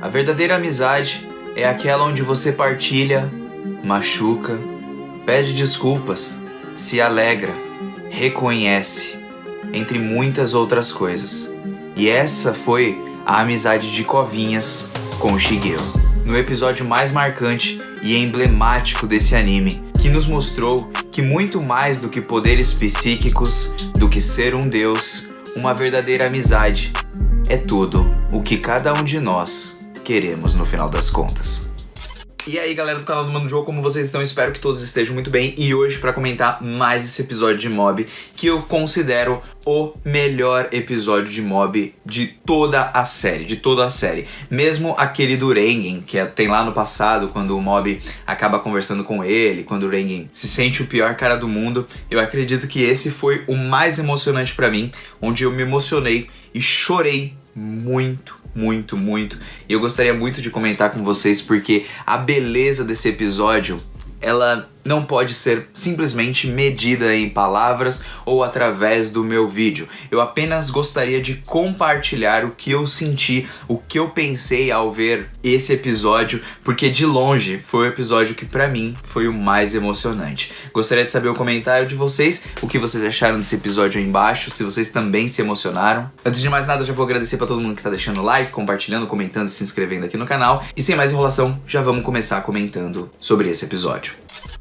A verdadeira amizade é aquela onde você partilha, machuca, pede desculpas, se alegra, reconhece, entre muitas outras coisas. E essa foi a amizade de Covinhas com o Shigeo. No episódio mais marcante e emblemático desse anime, que nos mostrou que muito mais do que poderes psíquicos, do que ser um deus, uma verdadeira amizade é tudo o que cada um de nós queremos no final das contas. E aí galera do canal do Mano Jogo, como vocês estão? Espero que todos estejam muito bem. E hoje para comentar mais esse episódio de Mob, que eu considero o melhor episódio de Mob de toda a série. Mesmo aquele do Rengen, que tem lá no passado, quando o Mob acaba conversando com ele, quando o Rengen se sente o pior cara do mundo, eu acredito que esse foi o mais emocionante pra mim, onde eu me emocionei e chorei muito. E eu gostaria muito de comentar com vocês porque a beleza desse episódio, ela não pode ser simplesmente medida em palavras ou através do meu vídeo. Eu apenas gostaria de compartilhar o que eu senti, o que eu pensei ao ver esse episódio, porque de longe foi o episódio que pra mim foi o mais emocionante. Gostaria de saber o comentário de vocês, o que vocês acharam desse episódio aí embaixo, se vocês também se emocionaram. Antes de mais nada, já vou agradecer pra todo mundo que tá deixando like, compartilhando, comentando e se inscrevendo aqui no canal. E sem mais enrolação, já vamos começar comentando sobre esse episódio.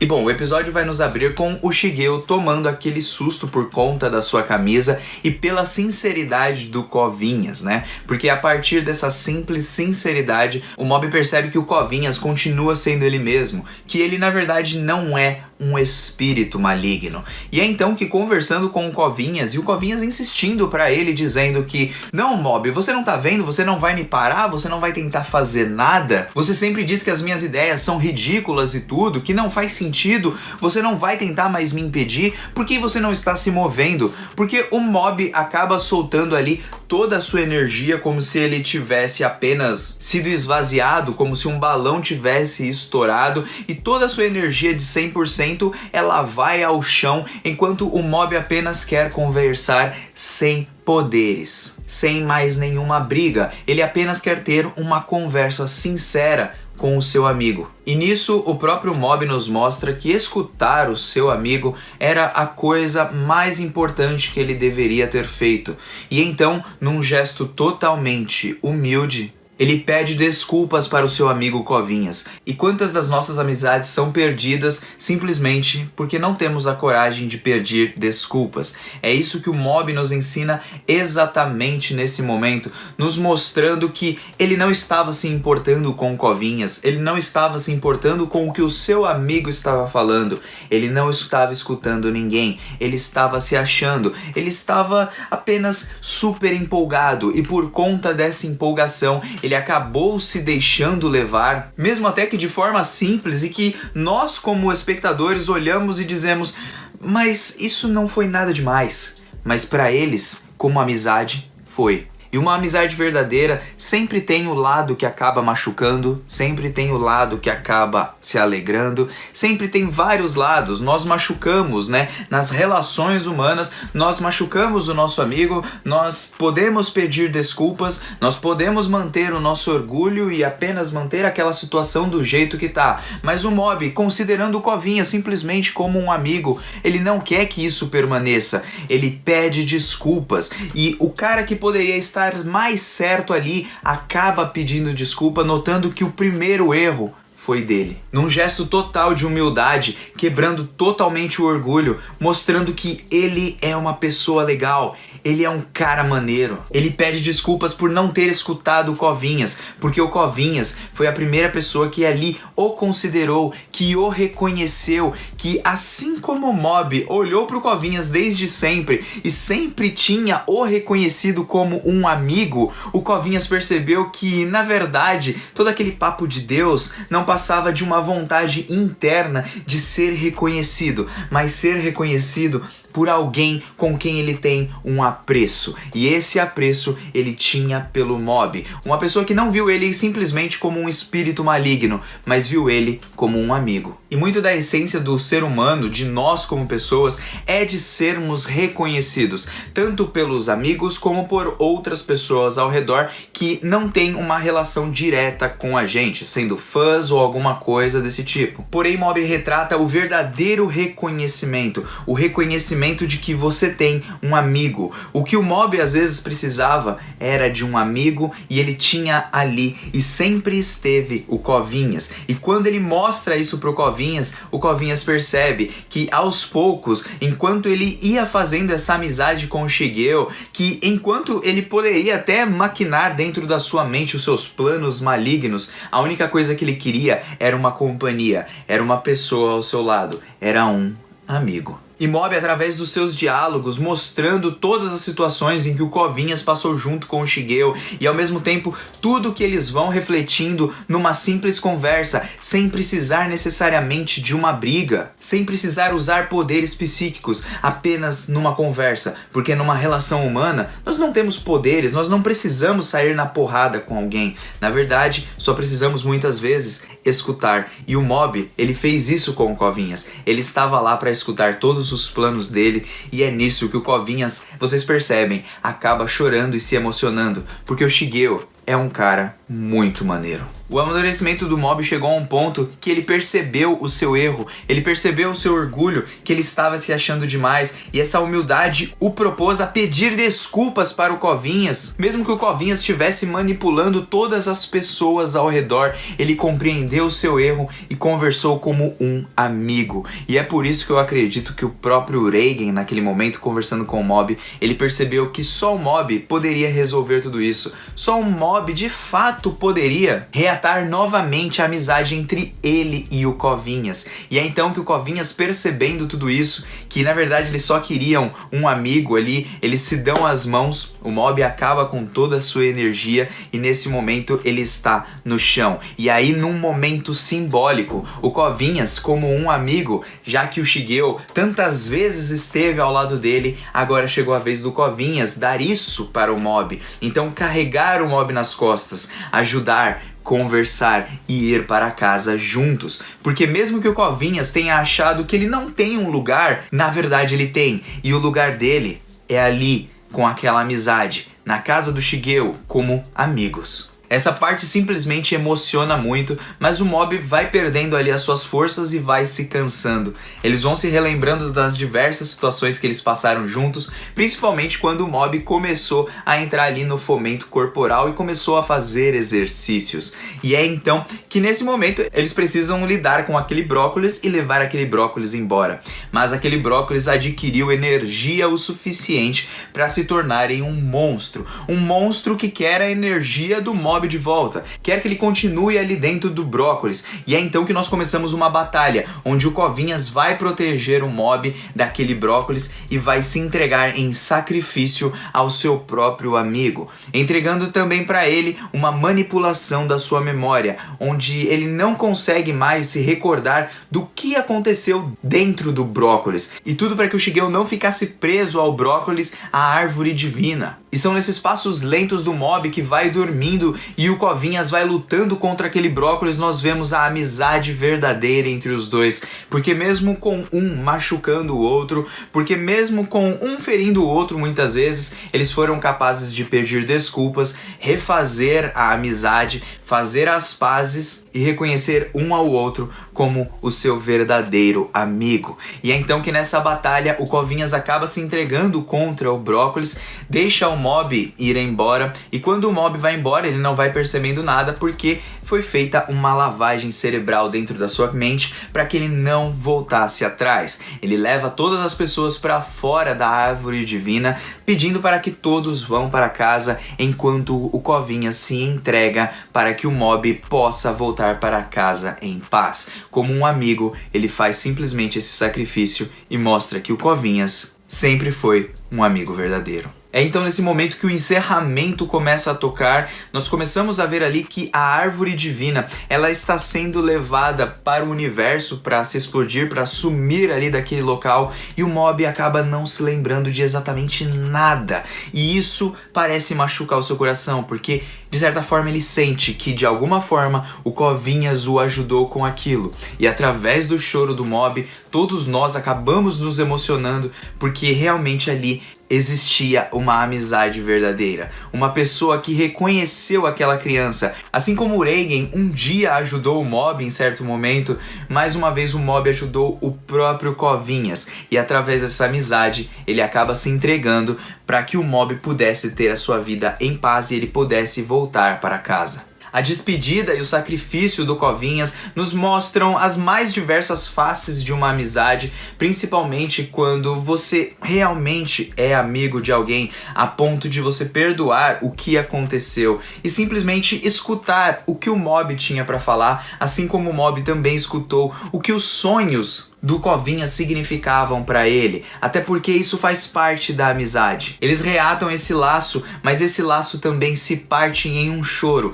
E bom, o episódio vai nos abrir com o Shigeo tomando aquele susto por conta da sua camisa e pela sinceridade do Covinhas, né? Porque a partir dessa simples sinceridade, o Mob percebe que o Covinhas continua sendo ele mesmo, que ele na verdade não é um espírito maligno. E é então que, conversando com o Covinhas, e o Covinhas insistindo pra ele, dizendo que não, Mob, você não tá vendo? Você não vai me parar? Você não vai tentar fazer nada? Você sempre diz que as minhas ideias são ridículas e tudo, que não faz sentido, você não vai tentar mais me impedir? Por que você não está se movendo? Porque o Mob acaba soltando ali toda a sua energia como se ele tivesse apenas sido esvaziado, como se um balão tivesse estourado, e toda a sua energia de 100% ela vai ao chão, enquanto o Mob apenas quer conversar sem poderes, sem mais nenhuma briga. Ele apenas quer ter uma conversa sincera com o seu amigo. E nisso o próprio Mob nos mostra que escutar o seu amigo era a coisa mais importante que ele deveria ter feito. E então, num gesto totalmente humilde, ele pede desculpas para o seu amigo Covinhas. E quantas das nossas amizades são perdidas simplesmente porque não temos a coragem de pedir desculpas? É isso que o Mob nos ensina exatamente nesse momento, nos mostrando que ele não estava se importando com Covinhas, ele não estava se importando com o que o seu amigo estava falando, ele não estava escutando ninguém, ele estava se achando, ele estava apenas super empolgado, e por conta dessa empolgação, ele acabou se deixando levar, mesmo até que de forma simples, e que nós como espectadores olhamos e dizemos, mas isso não foi nada demais. Mas para eles, como amizade, foi. E uma amizade verdadeira sempre tem o lado que acaba machucando, sempre tem o lado que acaba se alegrando, sempre tem vários lados. Nós machucamos, né? Nas relações humanas, nós machucamos o nosso amigo, nós podemos pedir desculpas, nós podemos manter o nosso orgulho e apenas manter aquela situação do jeito que tá. Mas o Mob, considerando o Covinha simplesmente como um amigo, ele não quer que isso permaneça. Ele pede desculpas. E o cara que poderia estar mais certo ali acaba pedindo desculpa, notando que o primeiro erro foi dele. Num gesto total de humildade, quebrando totalmente o orgulho, mostrando que ele é uma pessoa legal, ele é um cara maneiro. Ele pede desculpas por não ter escutado o Covinhas, porque o Covinhas foi a primeira pessoa que ali o considerou, que o reconheceu, que assim como o Mob olhou pro Covinhas desde sempre e sempre tinha o reconhecido como um amigo, o Covinhas percebeu que, na verdade, todo aquele papo de Deus não passava de uma vontade interna de ser reconhecido, mas ser reconhecido por alguém com quem ele tem um apreço. E esse apreço ele tinha pelo Mob. Uma pessoa que não viu ele simplesmente como um espírito maligno, mas viu ele como um amigo. E muito da essência do ser humano, de nós como pessoas, é de sermos reconhecidos, tanto pelos amigos como por outras pessoas ao redor que não têm uma relação direta com a gente, sendo fãs ou alguma coisa desse tipo. Porém, Mob retrata o verdadeiro reconhecimento, o reconhecimento de que você tem um amigo. O que o Mob às vezes precisava era de um amigo, e ele tinha ali e sempre esteve o Covinhas. E quando ele mostra isso pro Covinhas, o Covinhas percebe que aos poucos, enquanto ele ia fazendo essa amizade com o Shigeo, que enquanto ele poderia até maquinar dentro da sua mente os seus planos malignos, a única coisa que ele queria era uma companhia, era uma pessoa ao seu lado, era um amigo. E Mob, através dos seus diálogos, mostrando todas as situações em que o Covinhas passou junto com o Shigeo, e ao mesmo tempo tudo que eles vão refletindo numa simples conversa, sem precisar necessariamente de uma briga, sem precisar usar poderes psíquicos, apenas numa conversa, porque numa relação humana nós não temos poderes, nós não precisamos sair na porrada com alguém. Na verdade, só precisamos muitas vezes escutar. E o Mob, ele fez isso com o Covinhas. Ele estava lá para escutar todos os planos dele, e é nisso que o Covinhas, vocês percebem, acaba chorando e se emocionando, porque o Shigeo é um cara muito maneiro. O amadurecimento do Mob chegou a um ponto que ele percebeu o seu erro, ele percebeu o seu orgulho, que ele estava se achando demais, e essa humildade o propôs a pedir desculpas para o Covinhas. Mesmo que o Covinhas estivesse manipulando todas as pessoas ao redor, ele compreendeu o seu erro e conversou como um amigo. E é por isso que eu acredito que o próprio Reigen, naquele momento, conversando com o Mob, ele percebeu que só o Mob poderia resolver tudo isso. Só o Mob de fato poderia reatar novamente a amizade entre ele e o Covinhas. E é então que o Covinhas, percebendo tudo isso, que na verdade eles só queriam um amigo ali, eles se dão as mãos, o Mob acaba com toda a sua energia, e nesse momento ele está no chão. E aí, num momento simbólico, o Covinhas, como um amigo, já que o Shigeo tantas vezes esteve ao lado dele, agora chegou a vez do Covinhas dar isso para o Mob. Então, carregar o Mob nas costas, ajudar, conversar e ir para casa juntos. Porque mesmo que o Covinhas tenha achado que ele não tem um lugar, na verdade ele tem. E o lugar dele é ali, com aquela amizade, na casa do Shigeo, como amigos. Essa parte simplesmente emociona muito, mas o Mob vai perdendo ali as suas forças e vai se cansando. Eles vão se relembrando das diversas situações que eles passaram juntos, principalmente quando o Mob começou a entrar ali no fomento corporal e começou a fazer exercícios. E é então que nesse momento eles precisam lidar com aquele brócolis e levar aquele brócolis embora. Mas aquele brócolis adquiriu energia o suficiente para se tornarem um monstro que quer a energia do Mob de volta, quer que ele continue ali dentro do brócolis. E é então que nós começamos uma batalha, onde o Covinhas vai proteger o Mob daquele brócolis e vai se entregar em sacrifício ao seu próprio amigo, entregando também para ele uma manipulação da sua memória, onde ele não consegue mais se recordar do que aconteceu dentro do brócolis, e tudo para que o Shigeo não ficasse preso ao brócolis, à árvore divina. E são nesses passos lentos do Mob que vai dormindo e o Covinhas vai lutando contra aquele brócolis, nós vemos a amizade verdadeira entre os dois. Porque mesmo com um machucando o outro, porque mesmo com um ferindo o outro muitas vezes, eles foram capazes de pedir desculpas, refazer a amizade, fazer as pazes e reconhecer um ao outro como o seu verdadeiro amigo. E é então que nessa batalha o Covinhas acaba se entregando contra o brócolis, deixa o Mob ir embora, e quando o Mob vai embora ele não vai percebendo nada, porque foi feita uma lavagem cerebral dentro da sua mente para que ele não voltasse atrás. Ele leva todas as pessoas para fora da árvore divina, pedindo para que todos vão para casa, enquanto o Covinhas se entrega para que o Mob possa voltar para casa em paz. Como um amigo, ele faz simplesmente esse sacrifício e mostra que o Covinhas sempre foi um amigo verdadeiro. É então nesse momento que o encerramento começa a tocar, nós começamos a ver ali que a árvore divina, ela está sendo levada para o universo, para se explodir, para sumir ali daquele local, e o Mob acaba não se lembrando de exatamente nada. E isso parece machucar o seu coração, porque de certa forma ele sente que de alguma forma o Covinhas o ajudou com aquilo. E através do choro do Mob, todos nós acabamos nos emocionando, porque realmente ali existia uma amizade verdadeira, uma pessoa que reconheceu aquela criança. Assim como o Reigen um dia ajudou o Mob em certo momento, mais uma vez o Mob ajudou o próprio Covinhas, e através dessa amizade ele acaba se entregando para que o Mob pudesse ter a sua vida em paz e ele pudesse voltar para casa. A despedida e o sacrifício do Covinhas nos mostram as mais diversas faces de uma amizade, principalmente quando você realmente é amigo de alguém a ponto de você perdoar o que aconteceu e simplesmente escutar o que o Mob tinha para falar, assim como o Mob também escutou o que os sonhos do Covinhas significavam para ele, até porque isso faz parte da amizade. Eles reatam esse laço, mas esse laço também se parte em um choro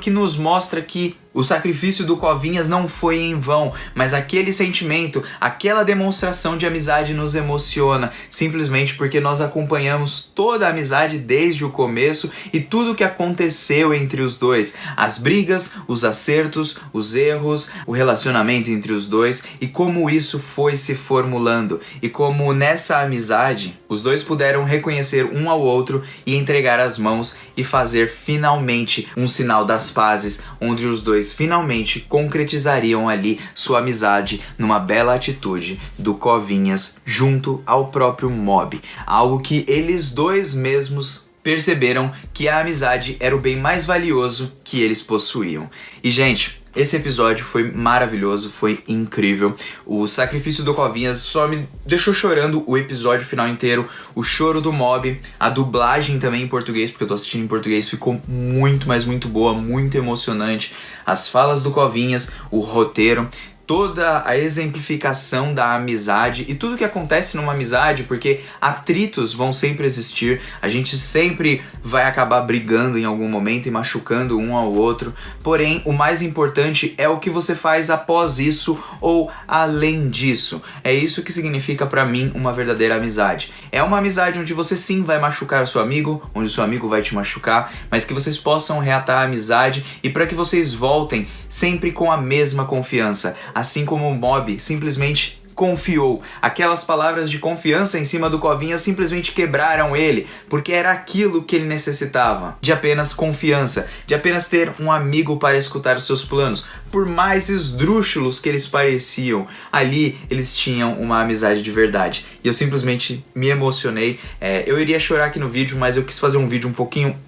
que nos mostra que o sacrifício do Covinhas não foi em vão, mas aquele sentimento, aquela demonstração de amizade nos emociona, simplesmente porque nós acompanhamos toda a amizade desde o começo e tudo o que aconteceu entre os dois, as brigas, os acertos, os erros, o relacionamento entre os dois e como isso foi se formulando e como nessa amizade os dois puderam reconhecer um ao outro e entregar as mãos e fazer finalmente um sinal das pazes, onde os dois finalmente concretizariam ali sua amizade numa bela atitude do Covinhas junto ao próprio Mob, algo que eles dois mesmos perceberam que a amizade era o bem mais valioso que eles possuíam. E gente, esse episódio foi maravilhoso, foi incrível. O sacrifício do Covinhas só me deixou chorando o episódio final inteiro. O choro do Mob, a dublagem também em português, porque eu tô assistindo em português, ficou muito, mas muito boa, muito emocionante. As falas do Covinhas, o roteiro, toda a exemplificação da amizade e tudo que acontece numa amizade, porque atritos vão sempre existir, a gente sempre vai acabar brigando em algum momento e machucando um ao outro, porém o mais importante é o que você faz após isso ou além disso. É isso que significa pra mim uma verdadeira amizade. É uma amizade onde você sim vai machucar o seu amigo, onde o seu amigo vai te machucar, mas que vocês possam reatar a amizade e para que vocês voltem sempre com a mesma confiança. Assim como o Mob simplesmente confiou. Aquelas palavras de confiança em cima do Covinhas simplesmente quebraram ele, porque era aquilo que ele necessitava, de apenas confiança, de apenas ter um amigo para escutar os seus planos. Por mais esdrúxulos que eles pareciam, ali eles tinham uma amizade de verdade. E eu simplesmente me emocionei. Eu iria chorar aqui no vídeo, mas eu quis fazer um vídeo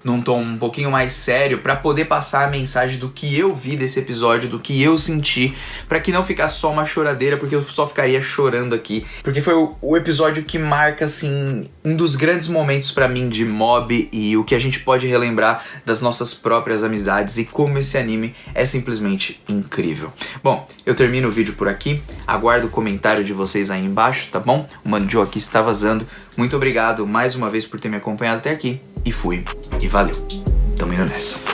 num tom um pouquinho mais sério, para poder passar a mensagem do que eu vi desse episódio, do que eu senti, para que não ficasse só uma choradeira, porque eu só ficaria chorando aqui, porque foi o episódio que marca, assim, um dos grandes momentos pra mim de Mob e o que a gente pode relembrar das nossas próprias amizades e como esse anime é simplesmente incrível. Bom, eu termino o vídeo por aqui, aguardo o comentário de vocês aí embaixo, tá bom? O Mano Joe aqui está vazando. Muito obrigado mais uma vez por ter me acompanhado até aqui e fui, e valeu. Tamo indo nessa.